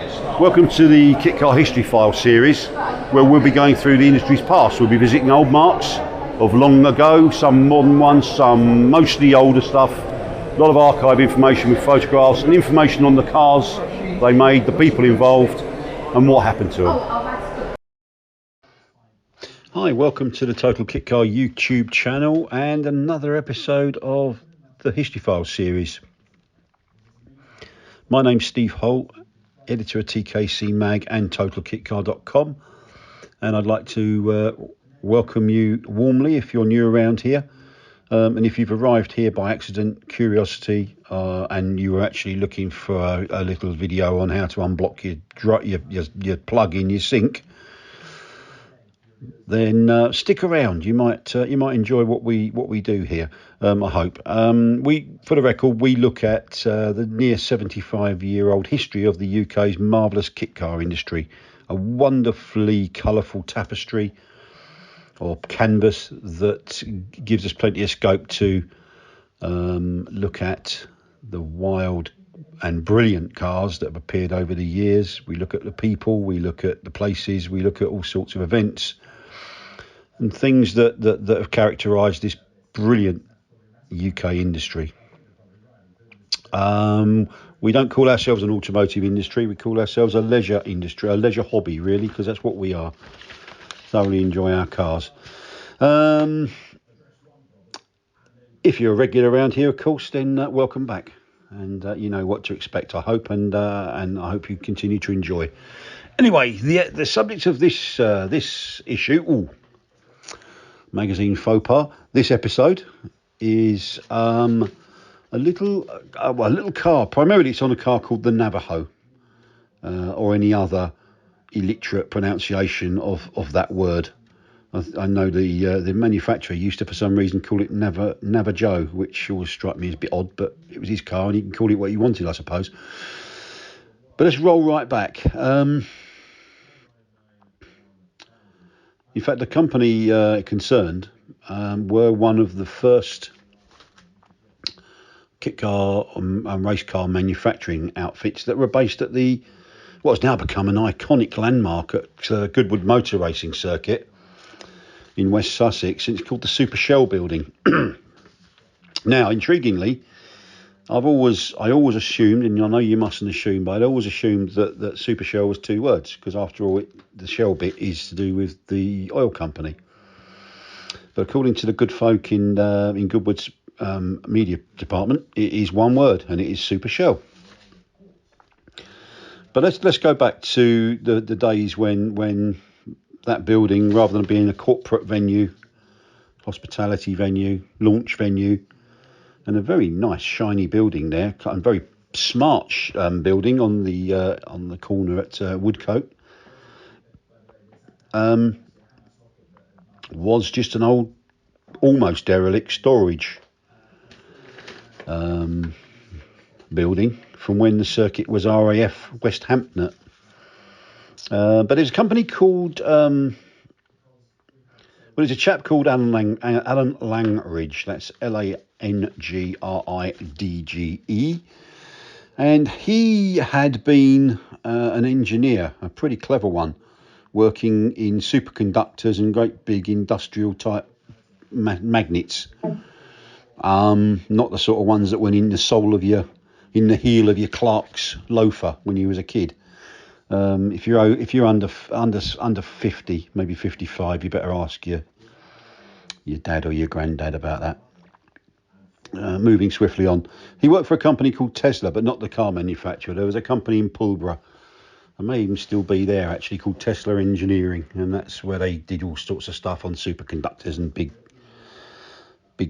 Welcome to the Kitcar History File series, where we'll be going through the industry's past. We'll be visiting old marks of long ago, some modern ones, some mostly older stuff. A lot of archive information with photographs and information on the cars they made, the people involved, and what happened to them. Hi, welcome to the Total Kitcar YouTube channel and another episode of the History File series. My name's Steve Holt, editor of TKC Mag and totalkitcar.com, and I'd like to welcome you warmly if you're new around here, and if you've arrived here by accident, curiosity, and you were actually looking for a little video on how to unblock your plug in your sink, then stick around. You might enjoy what we do here. I hope. For the record, we look at the near 75-year-old history of the UK's marvellous kit car industry, a wonderfully colourful tapestry or canvas that gives us plenty of scope to look at the wild and brilliant cars that have appeared over the years. We look at the people, we look at the places, we look at all sorts of events and things that have characterised this brilliant UK industry. We don't call ourselves an automotive industry, we call ourselves a leisure industry, a leisure hobby really, because that's what we are. Thoroughly enjoy our cars. If you're a regular around here, of course, then welcome back, and you know what to expect, I hope, and I hope you continue to enjoy. Anyway, the subject of this issue, magazine faux pas, this episode is a little car. Primarily it's on a car called the NAVAJO, or any other illiterate pronunciation of that word. I know the manufacturer used to, for some reason, call it NAVAJO, which always struck me as a bit odd, but it was his car and he can call it what he wanted, I suppose. But let's roll right back. In fact, the company concerned were one of the first kit car and race car manufacturing outfits that were based at what's now become an iconic landmark at Goodwood Motor Racing Circuit in West Sussex, and it's called the Supershell Building. Now, intriguingly, I always assumed, and I know you mustn't assume, but I'd always assumed that Supershell was two words, because after all, the shell bit is to do with the oil company. But according to the good folk in Goodwood's media department, it is one word, and it is Supershell. But let's go back to the days when that building, rather than being a corporate venue, hospitality venue, launch venue, and a very nice shiny building there, and very smart building on the corner at Woodcote, was just an old, almost derelict storage building from when the circuit was RAF West Hampton. But there's a company called it's a chap called Alan Langridge. That's Langridge, and he had been an engineer, a pretty clever one, working in superconductors and great big industrial type magnets. Not the sort of ones that went in the heel of your Clark's loafer when you was a kid. If you're under 50, maybe 55, you better ask your dad or your granddad about that. Moving swiftly on, he worked for a company called Tesla, but not the car manufacturer. There was a company in Pulborough, and may even still be there actually, called Tesla Engineering, and that's where they did all sorts of stuff on superconductors and big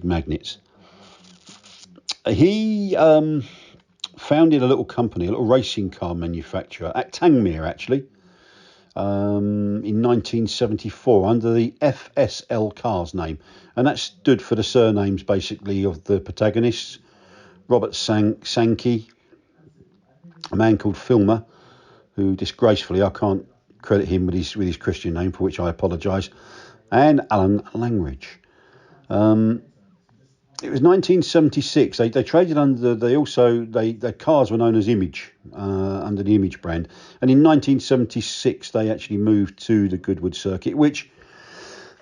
magnets. He founded a little company, a little racing car manufacturer at Tangmere, actually, in 1974 under the FSL Cars name, and that stood for the surnames basically of the protagonists: Robert Sankey, a man called Filmer, who disgracefully I can't credit him with his Christian name, for which I apologise, and Alan Langridge. It was 1976. They traded under, their cars were known as Image, under the Image brand. And in 1976, they actually moved to the Goodwood Circuit, which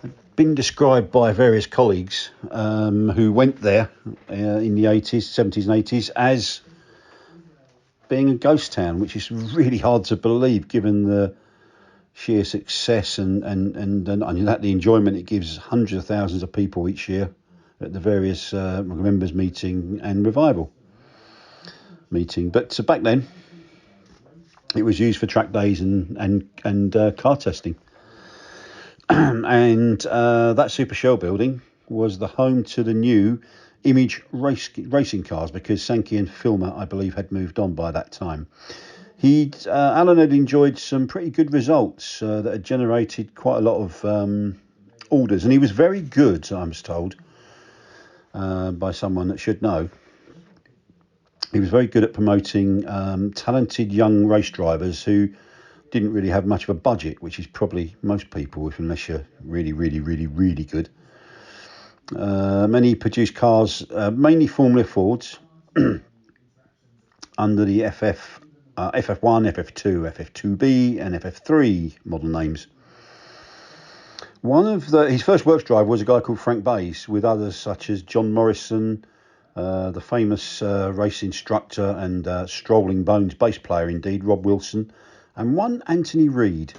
had been described by various colleagues who went there in the 80s, 70s and 80s as being a ghost town, which is really hard to believe given the sheer success and the enjoyment it gives hundreds of thousands of people each year at the various members meeting and revival meeting. But back then, it was used for track days and car testing. And that Supershell Building was the home to the new Image racing cars, because Sankey and Filmer, I believe, had moved on by that time. Alan had enjoyed some pretty good results that had generated quite a lot of orders, and he was very good, I was told, by someone that should know. He was very good at promoting talented young race drivers who didn't really have much of a budget, which is probably most people, unless you're really, really, really, really good. Many produced cars, mainly Formula Fords, under the FF1, FF2, FF2B and FF3 model names. His first works driver was a guy called Frank Bayes, with others such as John Morrison, the famous race instructor and Strolling Bones bass player indeed, Rob Wilson, and one Anthony Reid.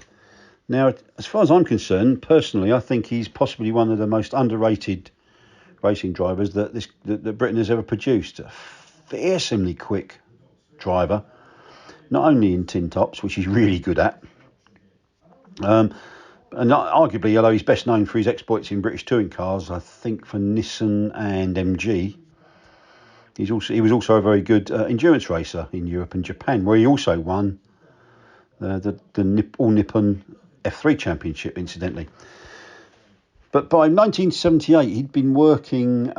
Now, as far as I'm concerned, personally, I think he's possibly one of the most underrated racing drivers that Britain has ever produced. A fearsomely quick driver, not only in tin tops, which he's really good at, and arguably, although he's best known for his exploits in British touring cars, I think for Nissan and MG, he was also a very good endurance racer in Europe and Japan, where he also won the All Nippon F3 Championship, incidentally. But by 1978, he'd been working.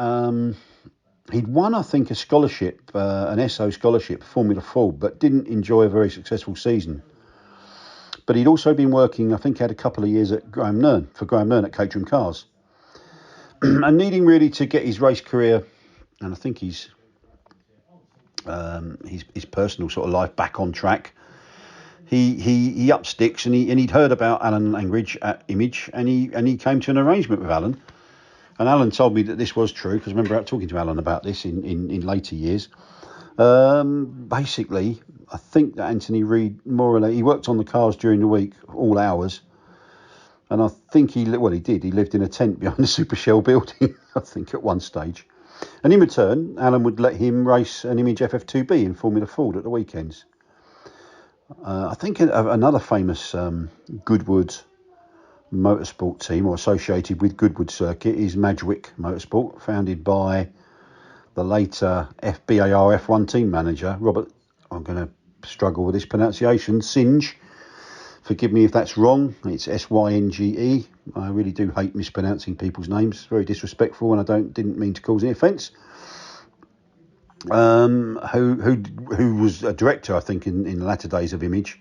He'd won, I think, a scholarship, an SO scholarship, Formula Ford, but didn't enjoy a very successful season. But he'd also been working, I think, had a couple of years at Graham Nern at Caterham Cars, and needing really to get his race career, and I think his personal sort of life back on track. He upped sticks, and he'd heard about Alan Langridge at Image, and he came to an arrangement with Alan. And Alan told me that this was true, because I remember talking to Alan about this in later years. Basically, I think that Anthony Reid, more or less, he worked on the cars during the week, all hours. And I think he did. He lived in a tent behind the Supershell Building, I think, at one stage. And in return, Alan would let him race an Image FF2B in Formula Ford at the weekends. I think another famous Goodwood motorsport team, or associated with Goodwood Circuit, is Madgwick Motorsport, founded by the later FBAR F1 team manager, Robert, I'm going to struggle with this pronunciation, Synge. Forgive me if that's wrong. It's Synge. I really do hate mispronouncing people's names. It's very disrespectful, and I didn't mean to cause any offence. Who was a director, I think, in the latter days of Image,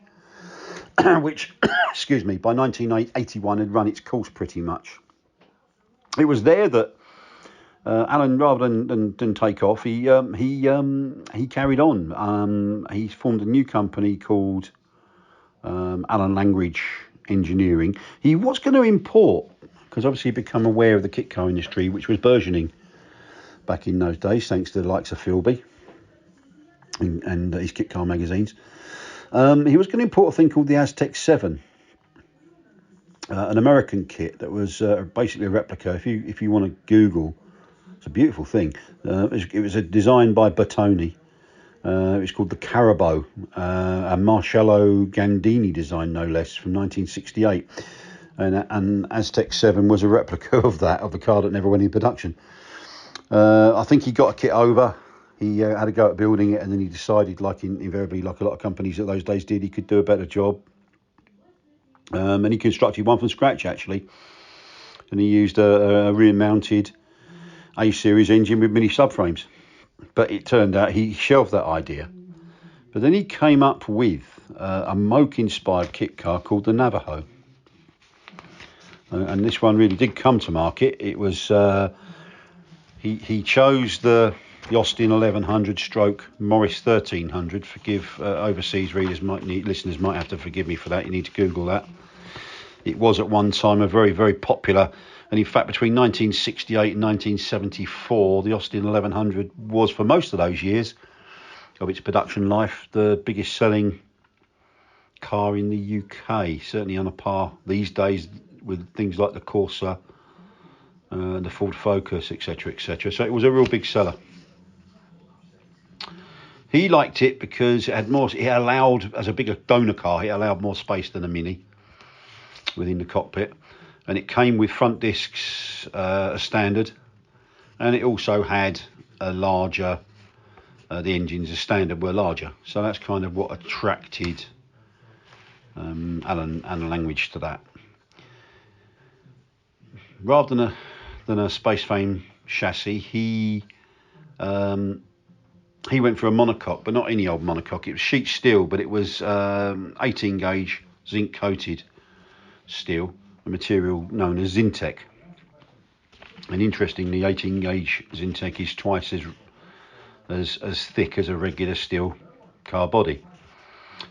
which, excuse me, by 1981 had run its course pretty much. It was there that Alan, rather than take off, he carried on. He formed a new company called Alan Langridge Engineering. He was going to import, because obviously he'd become aware of the kit car industry, which was burgeoning back in those days, thanks to the likes of Philby and his kit car magazines. He was going to import a thing called the Aztec 7, an American kit that was basically a replica. If you want to Google, it's a beautiful thing. It was designed by Bertoni. It was called the Carabo, a Marcello Gandini design, no less, from 1968. And Aztec 7 was a replica of the car that never went in production. I think he got a kit over. He had a go at building it, and then he decided, invariably, like a lot of companies at those days did, he could do a better job. And he constructed one from scratch, actually. And he used a rear-mounted A-series engine with mini subframes. But it turned out he shelved that idea. But then he came up with a Moke-inspired kit car called the NAVAJO. And this one really did come to market. It was... He chose the Austin 1100 stroke Morris 1300. Forgive overseas listeners might have to forgive me for that. You need to Google that. It was at one time a very, very popular, and in fact between 1968 and 1974 the Austin 1100 was, for most of those years of its production life, the biggest selling car in the UK, certainly on a par these days with things like the Corsa, the Ford Focus, etc, etc. So it was a real big seller. He liked it because it had more, it allowed, as a bigger donor car, it allowed more space than a Mini within the cockpit, and it came with front discs as standard, and it also had a larger, the engines as standard were larger, so that's kind of what attracted Alan Langridge to that. Rather than a space frame chassis, he went for a monocoque, but not any old monocoque. It was sheet steel, but it was 18 gauge zinc coated steel, a material known as Zintec. And interestingly, 18 gauge Zintec is twice as thick as a regular steel car body.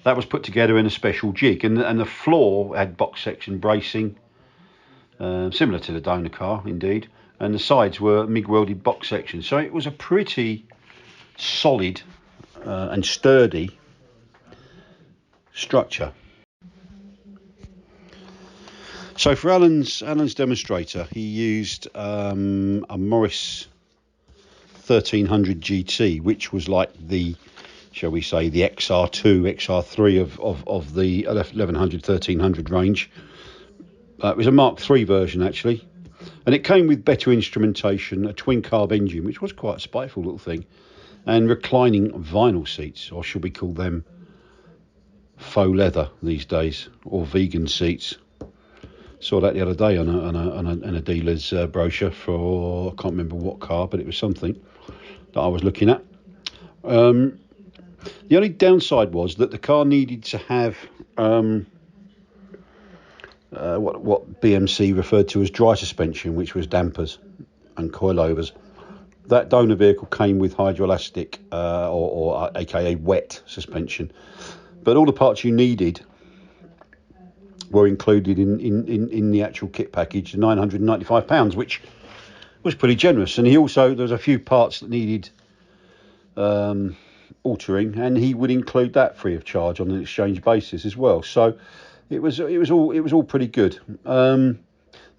That was put together in a special jig, and the floor had box section bracing, similar to the donor car indeed, and the sides were MIG welded box sections. So it was a pretty solid and sturdy structure. So for Alan's demonstrator, he used a Morris 1300 GT, which was like the, shall we say, the XR2, XR3 of the 1100, 1300 range. It was a Mark III version actually, and it came with better instrumentation, a twin carb engine, which was quite a spiteful little thing, and reclining vinyl seats, or should we call them faux leather these days, or vegan seats. Saw that the other day on a dealer's brochure for, I can't remember what car, but it was something that I was looking at. The only downside was that the car needed to have what BMC referred to as dry suspension, which was dampers and coilovers. That donor vehicle came with hydroelastic or aka wet suspension, but all the parts you needed were included in the actual kit package, £995, which was pretty generous. And he also, there was a few parts that needed altering, and he would include that free of charge on an exchange basis as well. So it was all pretty good. The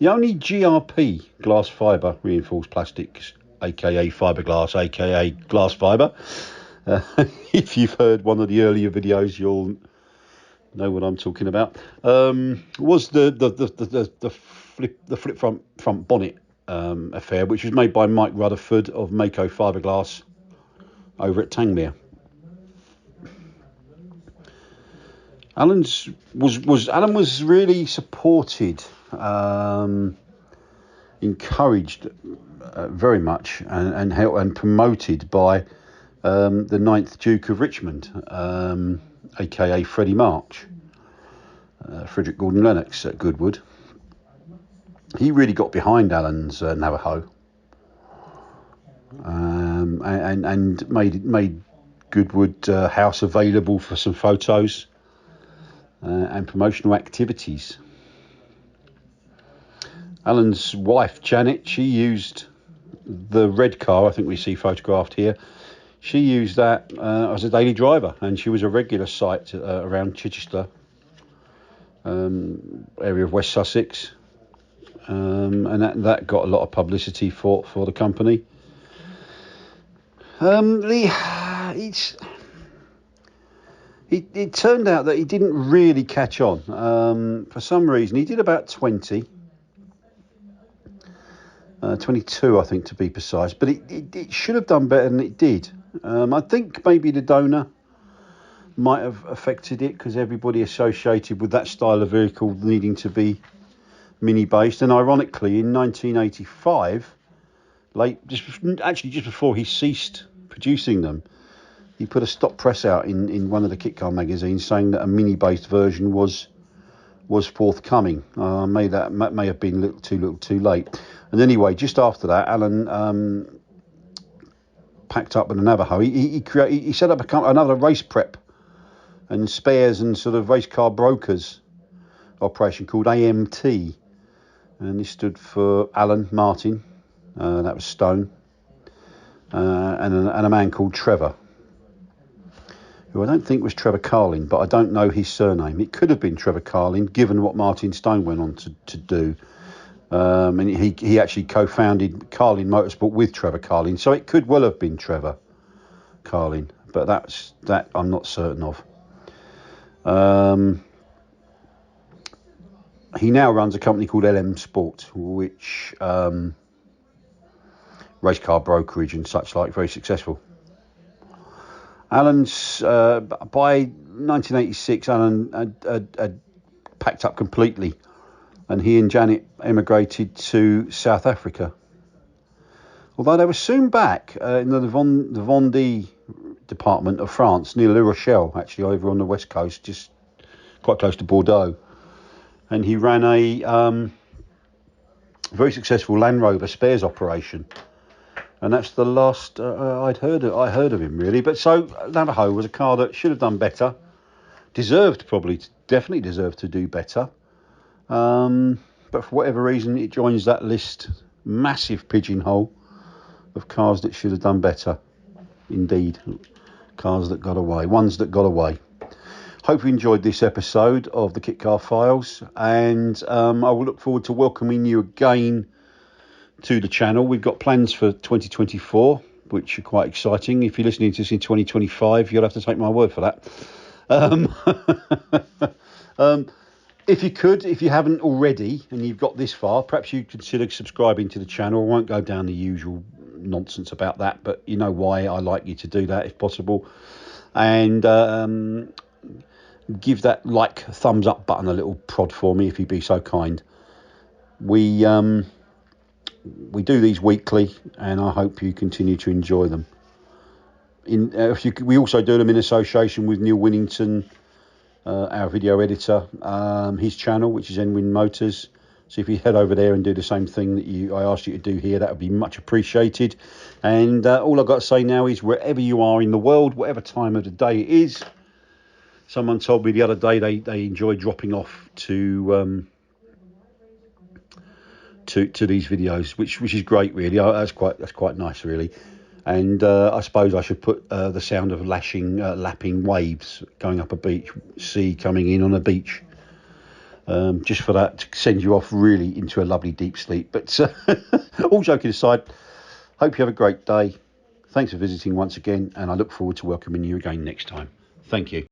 only GRP glass fibre reinforced plastics, aka fiberglass, aka glass fibre, if you've heard one of the earlier videos, you'll know what I'm talking about, was the flip front bonnet affair, which was made by Mike Rutherford of Mako Fiberglass over at Tangmere. Alan was really supported, encouraged very much, and helped and promoted by the 9th Duke of Richmond, aka Freddie March, Frederick Gordon Lennox at Goodwood. He really got behind Alan's Navajo, and made Goodwood House available for some photos and promotional activities. Alan's wife Janet, she used the red car, I think we see photographed here. She used that as a daily driver, and she was a regular sight around Chichester, area of West Sussex, and that got a lot of publicity for the company. It turned out that he didn't really catch on. For some reason, he did about 22, I think, to be precise, but it should have done better than it did. I think maybe the donor might have affected it, because everybody associated with that style of vehicle needing to be Mini based, and ironically in 1985, just before he ceased producing them, he put a stop press out in one of the Kitcar magazines saying that a Mini based version was forthcoming. May have been a little too late. And anyway, just after that, Alan packed up with the Navajo, he set up another race prep and spares and sort of race car brokers operation called AMT, and this stood for Alan Martin, that was Stone, and a man called Trevor, who I don't think was Trevor Carlin, but I don't know his surname. It could have been Trevor Carlin, given what Martin Stone went on to do. And he actually co-founded Carlin Motorsport with Trevor Carlin, so it could well have been Trevor Carlin, but that I'm not certain of. He now runs a company called LM Sport, which race car brokerage and such like, very successful. Alan's by 1986, Alan had packed up completely, and he and Janet emigrated to South Africa. Although they were soon back in the Vendée department of France, near La Rochelle, actually over on the west coast, just quite close to Bordeaux. And he ran a very successful Land Rover spares operation. And that's the last I heard of him, really. But so Navajo was a car that should have done better, definitely deserved to do better. But for whatever reason, it joins that list, massive pigeonhole of cars that should have done better. Indeed, cars that got away, ones that got away. Hope you enjoyed this episode of the Kitcar Files, and I will look forward to welcoming you again to the channel. We've got plans for 2024, which are quite exciting. If you're listening to this in 2025, you'll have to take my word for that. If you haven't already and you've got this far, perhaps you consider subscribing to the channel. I won't go down the usual nonsense about that, but you know why I like you to do that if possible. And give that thumbs up button a little prod for me if you'd be so kind. We do these weekly, and I hope you continue to enjoy them. We also do them in association with Neil Winnington, our video editor, his channel, which is Enwin Motors. So if you head over there and do the same thing that I asked you to do here, that would be much appreciated. And all I've got to say now is, wherever you are in the world, whatever time of the day it is, someone told me the other day they enjoy dropping off to these videos, which is great, really. That's quite nice, really. And I suppose I should put the sound of lapping waves going up a beach, sea coming in on a beach, just for that to send you off really into a lovely deep sleep. But all joking aside, hope you have a great day. Thanks for visiting once again, and I look forward to welcoming you again next time. Thank you.